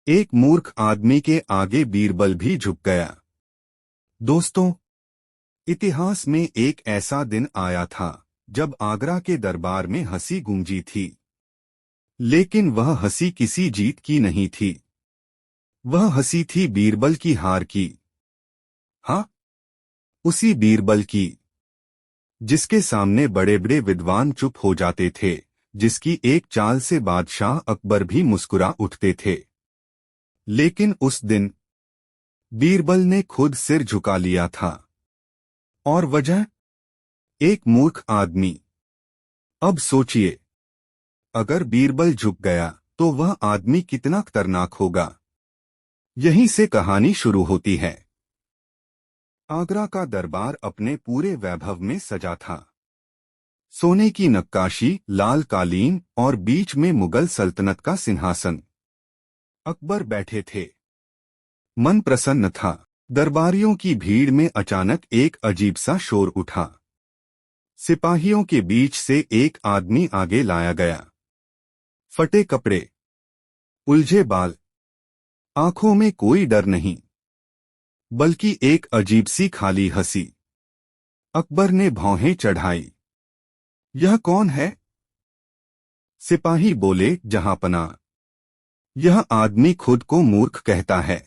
एक मूर्ख आदमी के आगे बीरबल भी झुक गया। दोस्तों, इतिहास में एक ऐसा दिन आया था जब आगरा के दरबार में हंसी गूंजी थी। लेकिन वह हंसी किसी जीत की नहीं थी। वह हंसी थी बीरबल की हार की। हाँ, उसी बीरबल की जिसके सामने बड़े बड़े विद्वान चुप हो जाते थे, जिसकी एक चाल से बादशाह अकबर भी मुस्कुरा उठते थे। लेकिन उस दिन बीरबल ने खुद सिर झुका लिया था। और वजह, एक मूर्ख आदमी। अब सोचिए, अगर बीरबल झुक गया तो वह आदमी कितना खतरनाक होगा। यहीं से कहानी शुरू होती है। आगरा का दरबार अपने पूरे वैभव में सजा था। सोने की नक्काशी, लाल कालीन और बीच में मुगल सल्तनत का सिंहासन। अकबर बैठे थे। मन प्रसन्न था। दरबारियों की भीड़ में अचानक एक अजीब सा शोर उठा। सिपाहियों के बीच से एक आदमी आगे लाया गया। फटे कपड़े, उलझे बाल, आंखों में कोई डर नहीं, बल्कि एक अजीब सी खाली हंसी। अकबर ने भौहें चढ़ाई। यह कौन है? सिपाही बोले, जहांपनाह, यह आदमी खुद को मूर्ख कहता है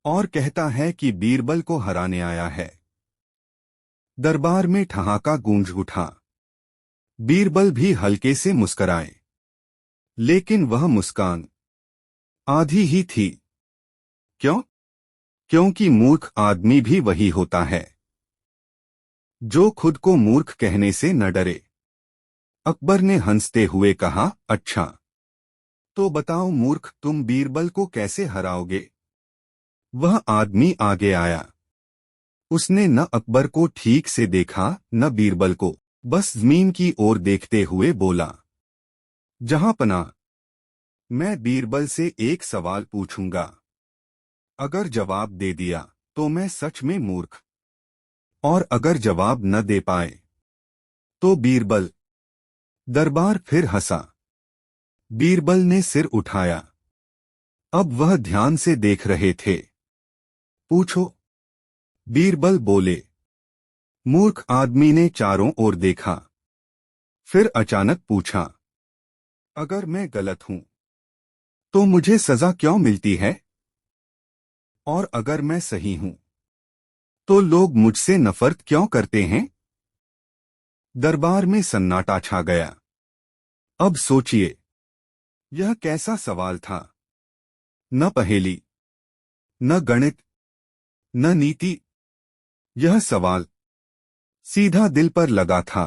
और कहता है कि बीरबल को हराने आया है। दरबार में ठहाका गूंज उठा। बीरबल भी हल्के से मुस्कराए, लेकिन वह मुस्कान आधी ही थी। क्यों? क्योंकि मूर्ख आदमी भी वही होता है जो खुद को मूर्ख कहने से न डरे। अकबर ने हंसते हुए कहा, अच्छा, तो बताओ मूर्ख, तुम बीरबल को कैसे हराओगे? वह आदमी आगे आया। उसने न अकबर को ठीक से देखा न बीरबल को, बस जमीन की ओर देखते हुए बोला, जहांपनाह, मैं बीरबल से एक सवाल पूछूंगा। अगर जवाब दे दिया तो मैं सच में मूर्ख, और अगर जवाब न दे पाए तो बीरबल। दरबार फिर हंसा। बीरबल ने सिर उठाया। अब वह ध्यान से देख रहे थे। पूछो, बीरबल बोले। मूर्ख आदमी ने चारों ओर देखा। फिर अचानक पूछा, अगर मैं गलत हूं तो मुझे सजा क्यों मिलती है? और अगर मैं सही हूं तो लोग मुझसे नफरत क्यों करते हैं? दरबार में सन्नाटा छा गया। अब सोचिए, यह कैसा सवाल था? न पहेली, न गणित, न नीति। यह सवाल सीधा दिल पर लगा था।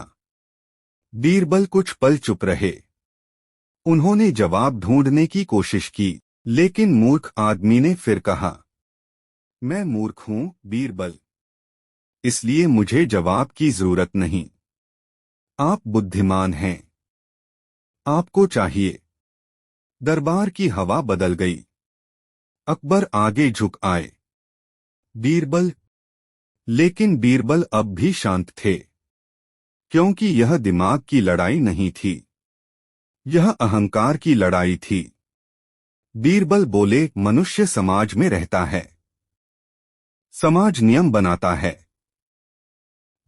बीरबल कुछ पल चुप रहे। उन्होंने जवाब ढूंढने की कोशिश की, लेकिन मूर्ख आदमी ने फिर कहा, मैं मूर्ख हूं बीरबल, इसलिए मुझे जवाब की जरूरत नहीं। आप बुद्धिमान हैं, आपको चाहिए। दरबार की हवा बदल गई। अकबर आगे झुक आए। बीरबल। लेकिन बीरबल अब भी शांत थे, क्योंकि यह दिमाग की लड़ाई नहीं थी, यह अहंकार की लड़ाई थी। बीरबल बोले, मनुष्य समाज में रहता है, समाज नियम बनाता है,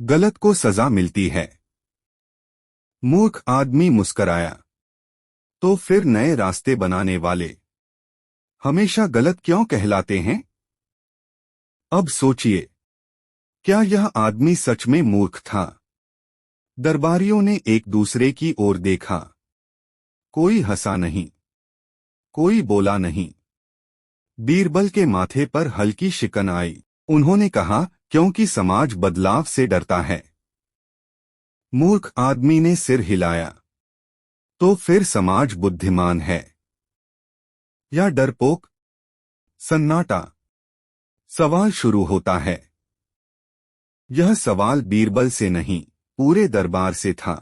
गलत को सजा मिलती है। मूर्ख आदमी मुस्कराया। तो फिर नए रास्ते बनाने वाले हमेशा गलत क्यों कहलाते हैं? अब सोचिए, क्या यह आदमी सच में मूर्ख था? दरबारियों ने एक दूसरे की ओर देखा। कोई हंसा नहीं, कोई बोला नहीं। बीरबल के माथे पर हल्की शिकन आई। उन्होंने कहा, क्योंकि समाज बदलाव से डरता है। मूर्ख आदमी ने सिर हिलाया। तो फिर समाज बुद्धिमान है या डरपोक? सन्नाटा। सवाल शुरू होता है। यह सवाल बीरबल से नहीं, पूरे दरबार से था।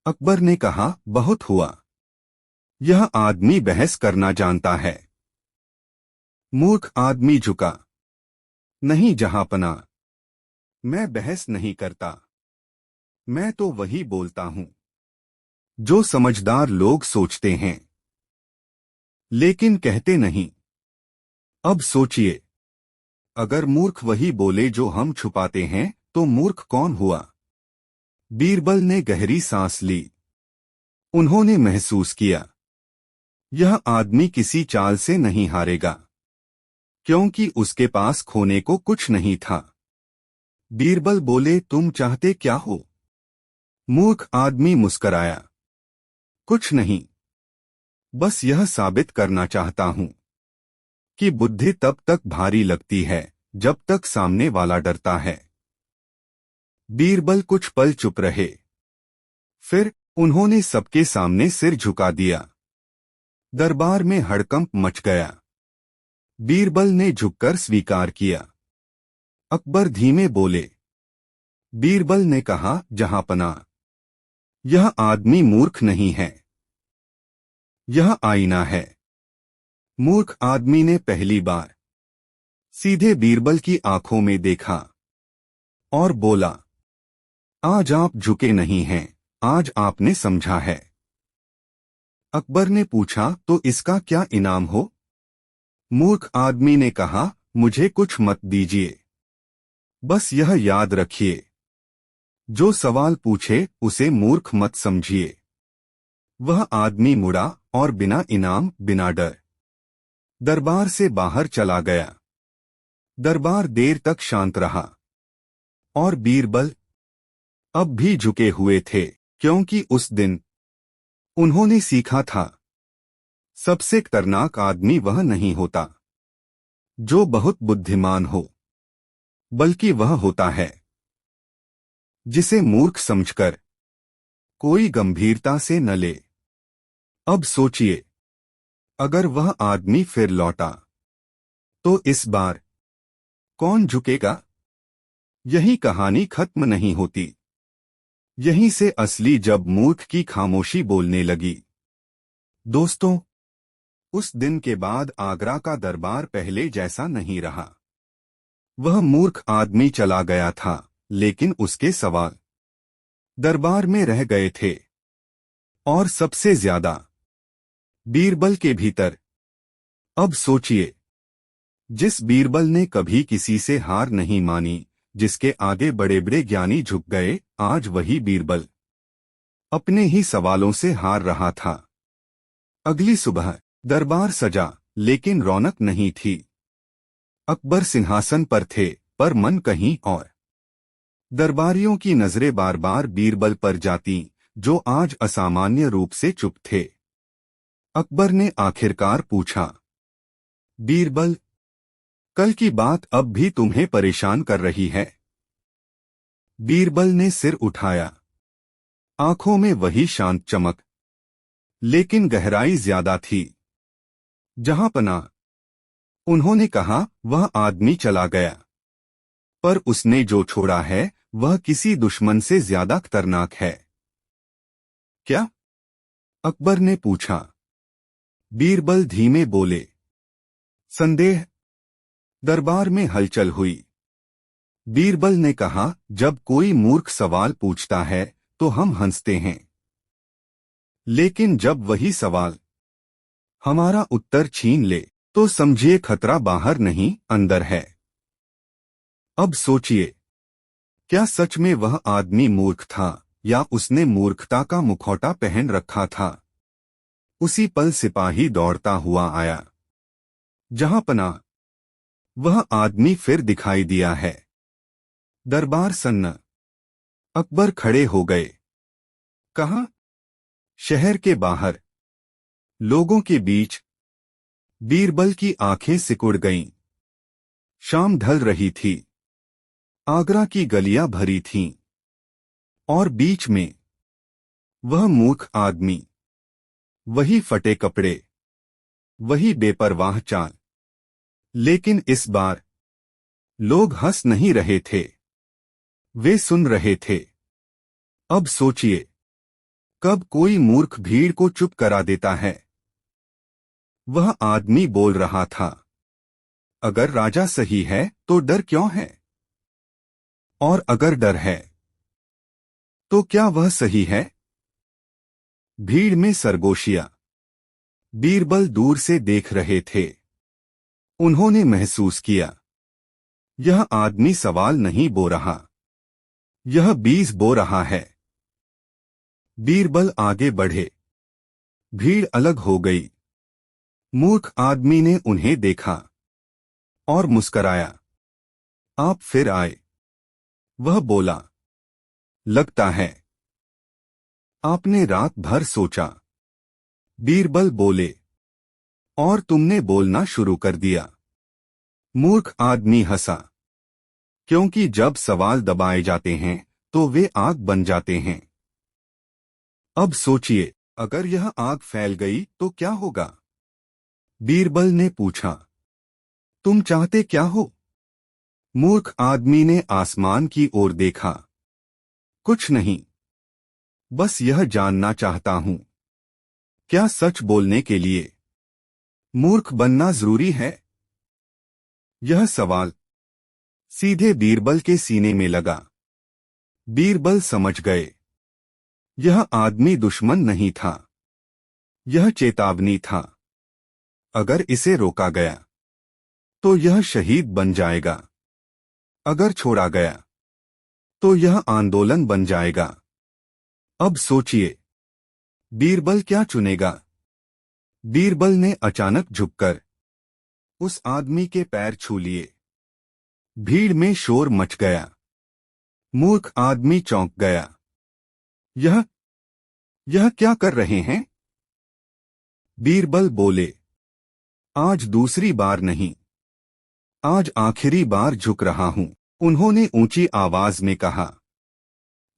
अकबर ने कहा, बहुत हुआ, यह आदमी बहस करना जानता है। मूर्ख आदमी झुका। नहीं जहांपनाह, मैं बहस नहीं करता, मैं तो वही बोलता हूं जो समझदार लोग सोचते हैं। लेकिन कहते नहीं। अब सोचिए, अगर मूर्ख वही बोले जो हम छुपाते हैं, तो मूर्ख कौन हुआ? बीरबल ने गहरी सांस ली। उन्होंने महसूस किया, यह आदमी किसी चाल से नहीं हारेगा, क्योंकि उसके पास खोने को कुछ नहीं था। बीरबल बोले, तुम चाहते क्या हो? मूर्ख आदमी मुस्कराया, कुछ नहीं, बस यह साबित करना चाहता हूं कि बुद्धि तब तक भारी लगती है जब तक सामने वाला डरता है। बीरबल कुछ पल चुप रहे। फिर उन्होंने सबके सामने सिर झुका दिया। दरबार में हड़कंप मच गया। बीरबल ने झुककर स्वीकार किया। अकबर धीमे बोले। बीरबल ने कहा, जहांपना, यह आदमी मूर्ख नहीं है, यह आईना है। मूर्ख आदमी ने पहली बार सीधे बीरबल की आंखों में देखा और बोला, आज आप झुके नहीं हैं, आज आपने समझा है। अकबर ने पूछा, तो इसका क्या इनाम हो? मूर्ख आदमी ने कहा, मुझे कुछ मत दीजिए, बस यह याद रखिए, जो सवाल पूछे उसे मूर्ख मत समझिए। वह आदमी मुड़ा और बिना इनाम, बिना डर दरबार से बाहर चला गया। दरबार देर तक शांत रहा और बीरबल अब भी झुके हुए थे, क्योंकि उस दिन उन्होंने सीखा था, सबसे खतरनाक आदमी वह नहीं होता जो बहुत बुद्धिमान हो, बल्कि वह होता है जिसे मूर्ख समझकर कोई गंभीरता से न ले। अब सोचिए, अगर वह आदमी फिर लौटा, तो इस बार कौन झुकेगा? यही कहानी खत्म नहीं होती। यहीं से असली जब मूर्ख की खामोशी बोलने लगी। दोस्तों, उस दिन के बाद आगरा का दरबार पहले जैसा नहीं रहा। वह मूर्ख आदमी चला गया था, लेकिन उसके सवाल दरबार में रह गए थे। और सबसे ज्यादा बीरबल के भीतर। अब सोचिए, जिस बीरबल ने कभी किसी से हार नहीं मानी, जिसके आगे बड़े बड़े ज्ञानी झुक गए, आज वही बीरबल अपने ही सवालों से हार रहा था। अगली सुबह दरबार सजा, लेकिन रौनक नहीं थी। अकबर सिंहासन पर थे, पर मन कहीं और। दरबारियों की नजरें बार बार बीरबल पर जाती, जो आज असामान्य रूप से चुप थे। अकबर ने आखिरकार पूछा, बीरबल, कल की बात अब भी तुम्हें परेशान कर रही है? बीरबल ने सिर उठाया। आंखों में वही शांत चमक, लेकिन गहराई ज्यादा थी। जहांपना, उन्होंने कहा, वह आदमी चला गया, पर उसने जो छोड़ा है वह किसी दुश्मन से ज्यादा खतरनाक है। क्या? अकबर ने पूछा। बीरबल धीमे बोले, संदेह। दरबार में हलचल हुई। बीरबल ने कहा, जब कोई मूर्ख सवाल पूछता है तो हम हंसते हैं, लेकिन जब वही सवाल हमारा उत्तर छीन ले, तो समझिए खतरा बाहर नहीं, अंदर है। अब सोचिए, क्या सच में वह आदमी मूर्ख था, या उसने मूर्खता का मुखौटा पहन रखा था? उसी पल सिपाही दौड़ता हुआ आया। जहांपना, वह आदमी फिर दिखाई दिया है। दरबार सन्न। अकबर खड़े हो गए। कहाँ? शहर के बाहर, लोगों के बीच। बीरबल की आंखें सिकुड़ गईं। शाम ढल रही थी। आगरा की गलियां भरी थीं। और बीच में वह मूर्ख आदमी, वही फटे कपड़े, वही बेपरवाह चाल। लेकिन इस बार लोग हंस नहीं रहे थे, वे सुन रहे थे। अब सोचिए, कब कोई मूर्ख भीड़ को चुप करा देता है? वह आदमी बोल रहा था, अगर राजा सही है तो डर क्यों है? और अगर डर है तो क्या वह सही है? भीड़ में सरगोशियां, बीरबल दूर से देख रहे थे। उन्होंने महसूस किया, यह आदमी सवाल नहीं बो रहा, यह बीज बो रहा है। बीरबल आगे बढ़े। भीड़ अलग हो गई। मूर्ख आदमी ने उन्हें देखा और मुस्कराया। आप फिर आए, वह बोला। लगता है आपने रात भर सोचा, बीरबल बोले, और तुमने बोलना शुरू कर दिया। मूर्ख आदमी हंसा, क्योंकि जब सवाल दबाए जाते हैं तो वे आग बन जाते हैं। अब सोचिए, अगर यह आग फैल गई तो क्या होगा? बीरबल ने पूछा। तुम चाहते क्या हो? मूर्ख आदमी ने आसमान की ओर देखा। कुछ नहीं, बस यह जानना चाहता हूं, क्या सच बोलने के लिए मूर्ख बनना जरूरी है? यह सवाल सीधे बीरबल के सीने में लगा। बीरबल समझ गए, यह आदमी दुश्मन नहीं था, यह चेतावनी था। अगर इसे रोका गया तो यह शहीद बन जाएगा, अगर छोड़ा गया तो यह आंदोलन बन जाएगा। अब सोचिए, बीरबल क्या चुनेगा? बीरबल ने अचानक झुककर उस आदमी के पैर छू लिए। भीड़ में शोर मच गया। मूर्ख आदमी चौंक गया। यह क्या कर रहे हैं? बीरबल बोले, आज दूसरी बार नहीं, आज आखिरी बार झुक रहा हूं। उन्होंने ऊंची आवाज में कहा,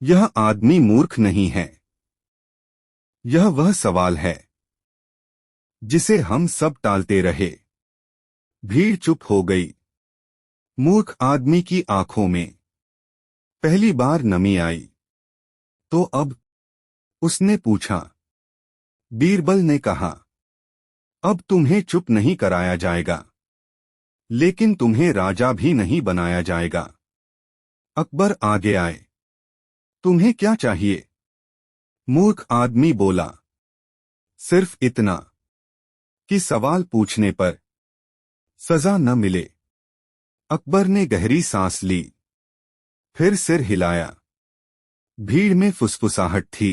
यह आदमी मूर्ख नहीं है, यह वह सवाल है जिसे हम सब टालते रहे। भीड़ चुप हो गई। मूर्ख आदमी की आंखों में पहली बार नमी आई। तो अब? उसने पूछा। बीरबल ने कहा, अब तुम्हें चुप नहीं कराया जाएगा, लेकिन तुम्हें राजा भी नहीं बनाया जाएगा। अकबर आगे आए। तुम्हें क्या चाहिए? मूर्ख आदमी बोला, सिर्फ इतना कि सवाल पूछने पर सजा न मिले। अकबर ने गहरी सांस ली, फिर सिर हिलाया। भीड़ में फुसफुसाहट थी।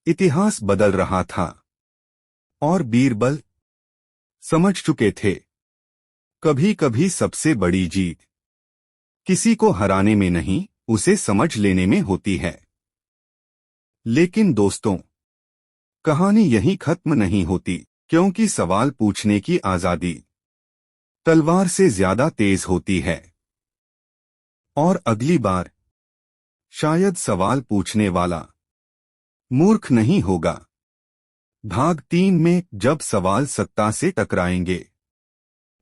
इतिहास बदल रहा था और बीरबल समझ चुके थे, कभी कभी सबसे बड़ी जीत किसी को हराने में नहीं, उसे समझ लेने में होती है। लेकिन दोस्तों, कहानी यहीं खत्म नहीं होती, क्योंकि सवाल पूछने की आजादी तलवार से ज्यादा तेज होती है। और अगली बार शायद सवाल पूछने वाला मूर्ख नहीं होगा। भाग 3 में जब सवाल सत्ता से टकराएंगे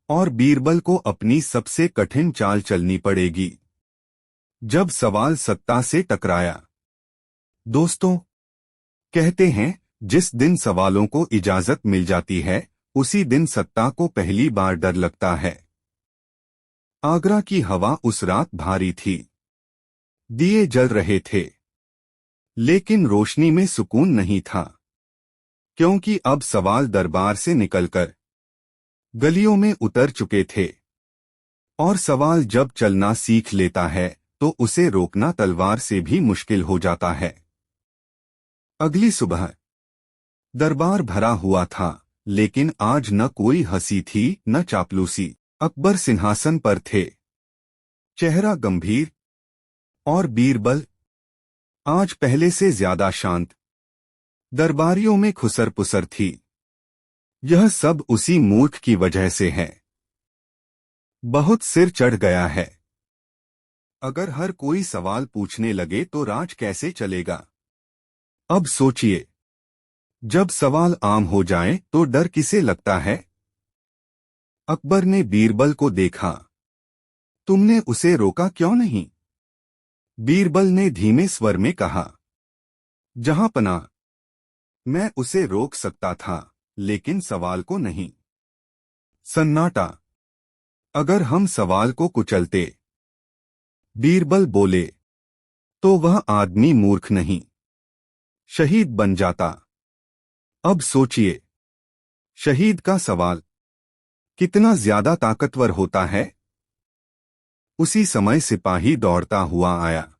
और बीरबल को अपनी सबसे कठिन चाल चलनी पड़ेगी। जब सवाल सत्ता से टकराया। दोस्तों, कहते हैं, जिस दिन सवालों को इजाजत मिल जाती है, उसी दिन सत्ता को पहली बार डर लगता है। आगरा की हवा उस रात भारी थी। दिए जल रहे थे, लेकिन रोशनी में सुकून नहीं था, क्योंकि अब सवाल दरबार से निकलकर गलियों में उतर चुके थे। और सवाल जब चलना सीख लेता है तो उसे रोकना तलवार से भी मुश्किल हो जाता है। अगली सुबह दरबार भरा हुआ था, लेकिन आज न कोई हंसी थी न चापलूसी। अकबर सिंहासन पर थे, चेहरा गंभीर, और बीरबल आज पहले से ज्यादा शांत। दरबारियों में खुसर पुसर थी। यह सब उसी मूर्ख की वजह से है। बहुत सिर चढ़ गया है। अगर हर कोई सवाल पूछने लगे तो राज कैसे चलेगा? अब सोचिए, जब सवाल आम हो जाए तो डर किसे लगता है? अकबर ने बीरबल को देखा। तुमने उसे रोका क्यों नहीं? बीरबल ने धीमे स्वर में कहा, जहांपना, मैं उसे रोक सकता था, लेकिन सवाल को नहीं। सन्नाटा। अगर हम सवाल को कुचलते, बीरबल बोले, तो वह आदमी मूर्ख नहीं, शहीद बन जाता। अब सोचिए, शहीद का सवाल, कितना ज्यादा ताकतवर होता है? उसी समय सिपाही दौड़ता हुआ आया।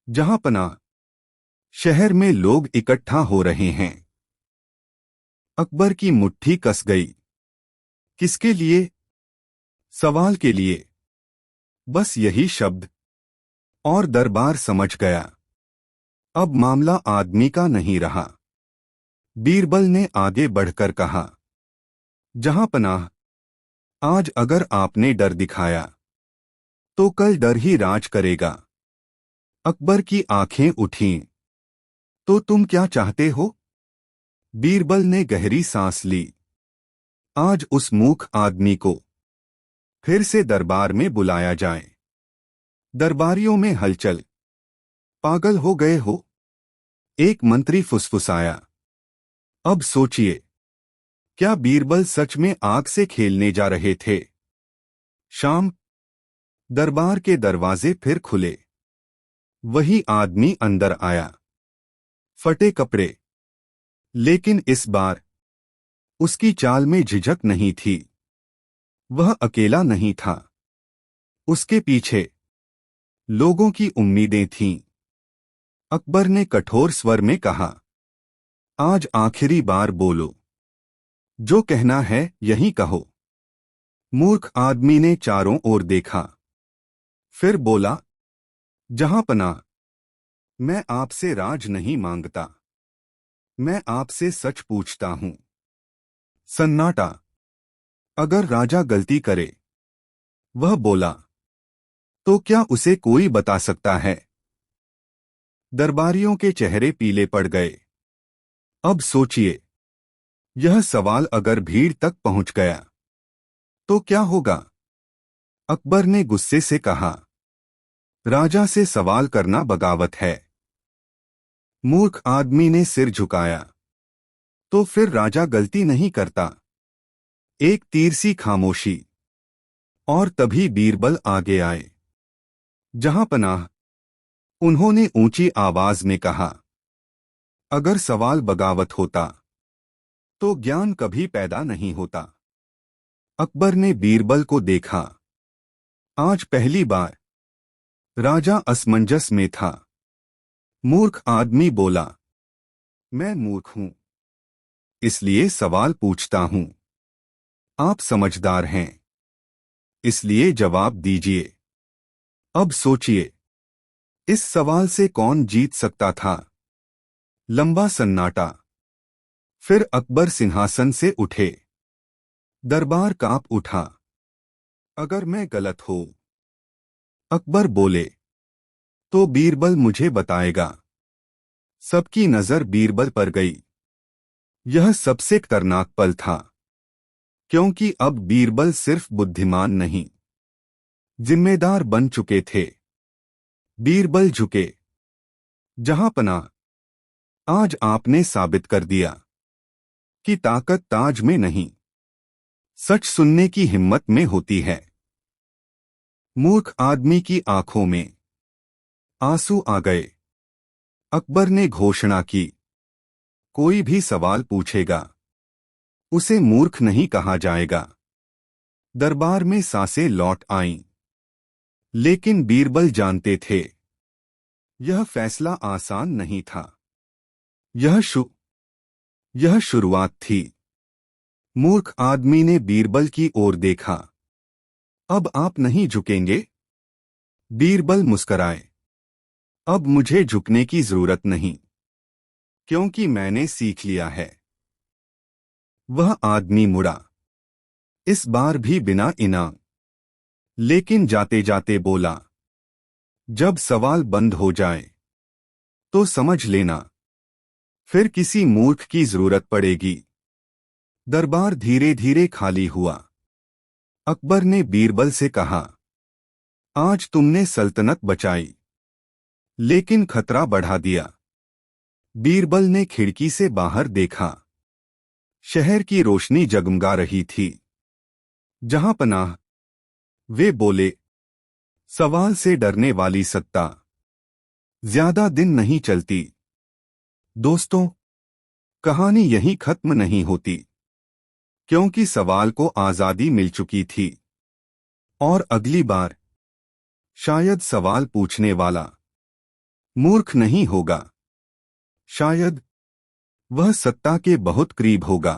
जहां पनाह, शहर में लोग इकट्ठा हो रहे हैं। अकबर की मुट्ठी कस गई। किसके लिए? सवाल के लिए। बस यही शब्द। और दरबार समझ गया। अब मामला आदमी का नहीं रहा। बीरबल ने आगे बढ़कर कहा, जहां पनाह, आज अगर आपने डर दिखाया तो कल डर ही राज करेगा। अकबर की आंखें उठीं। तो तुम क्या चाहते हो? बीरबल ने गहरी सांस ली। आज उस मूर्ख आदमी को फिर से दरबार में बुलाया जाए। दरबारियों में हलचल। पागल हो गए हो? एक मंत्री फुसफुसाया। अब सोचिए, क्या बीरबल सच में आग से खेलने जा रहे थे? शाम। दरबार के दरवाजे फिर खुले। वही आदमी अंदर आया। फटे कपड़े। लेकिन इस बार उसकी चाल में झिझक नहीं थी। वह अकेला नहीं था। उसके पीछे लोगों की उम्मीदें थीं। अकबर ने कठोर स्वर में कहा, आज आखिरी बार बोलो। जो कहना है यही कहो। मूर्ख आदमी ने चारों ओर देखा। फिर बोला, जहां पनाह, मैं आपसे राज नहीं मांगता। मैं आपसे सच पूछता हूं। सन्नाटा। अगर राजा गलती करे, वह बोला, तो क्या उसे कोई बता सकता है? दरबारियों के चेहरे पीले पड़ गए। अब सोचिए, यह सवाल अगर भीड़ तक पहुंच गया तो क्या होगा? अकबर ने गुस्से से कहा, राजा से सवाल करना बगावत है। मूर्ख आदमी ने सिर झुकाया। तो फिर राजा गलती नहीं करता। एक तीर सी खामोशी। और तभी बीरबल आगे आए। जहां पनाह, उन्होंने ऊंची आवाज में कहा, अगर सवाल बगावत होता तो ज्ञान कभी पैदा नहीं होता। अकबर ने बीरबल को देखा। आज पहली बार राजा असमंजस में था। मूर्ख आदमी बोला, मैं मूर्ख हूं, इसलिए सवाल पूछता हूं। आप समझदार हैं, इसलिए जवाब दीजिए। अब सोचिए, इस सवाल से कौन जीत सकता था? लंबा सन्नाटा। फिर अकबर सिंहासन से उठे। दरबार कांप उठा। अगर मैं गलत हो, अकबर बोले, तो बीरबल मुझे बताएगा। सबकी नजर बीरबल पर गई। यह सबसे खतरनाक पल था, क्योंकि अब बीरबल सिर्फ बुद्धिमान नहीं, जिम्मेदार बन चुके थे। बीरबल झुके। जहां पनाह, आज आपने साबित कर दिया कि ताकत ताज में नहीं, सच सुनने की हिम्मत में होती है। मूर्ख आदमी की आंखों में आंसू आ गए। अकबर ने घोषणा की, कोई भी सवाल पूछेगा, उसे मूर्ख नहीं कहा जाएगा। दरबार में सांसें लौट आईं। लेकिन बीरबल जानते थे, यह फैसला आसान नहीं था। यह शुरुआत थी। मूर्ख आदमी ने बीरबल की ओर देखा। अब आप नहीं झुकेंगे? बीरबल मुस्कराए। अब मुझे झुकने की जरूरत नहीं, क्योंकि मैंने सीख लिया है। वह आदमी मुड़ा, इस बार भी बिना इनाम। लेकिन जाते जाते बोला, जब सवाल बंद हो जाए तो समझ लेना, फिर किसी मूर्ख की जरूरत पड़ेगी। दरबार धीरे धीरे खाली हुआ। अकबर ने बीरबल से कहा, आज तुमने सल्तनत बचाई, लेकिन खतरा बढ़ा दिया। बीरबल ने खिड़की से बाहर देखा। शहर की रोशनी जगमगा रही थी। जहां पनाह, वे बोले, सवाल से डरने वाली सत्ता ज्यादा दिन नहीं चलती। दोस्तों, कहानी यहीं खत्म नहीं होती। क्योंकि सवाल को आजादी मिल चुकी थी। और अगली बार शायद सवाल पूछने वाला मूर्ख नहीं होगा, शायद वह सत्ता के बहुत करीब होगा।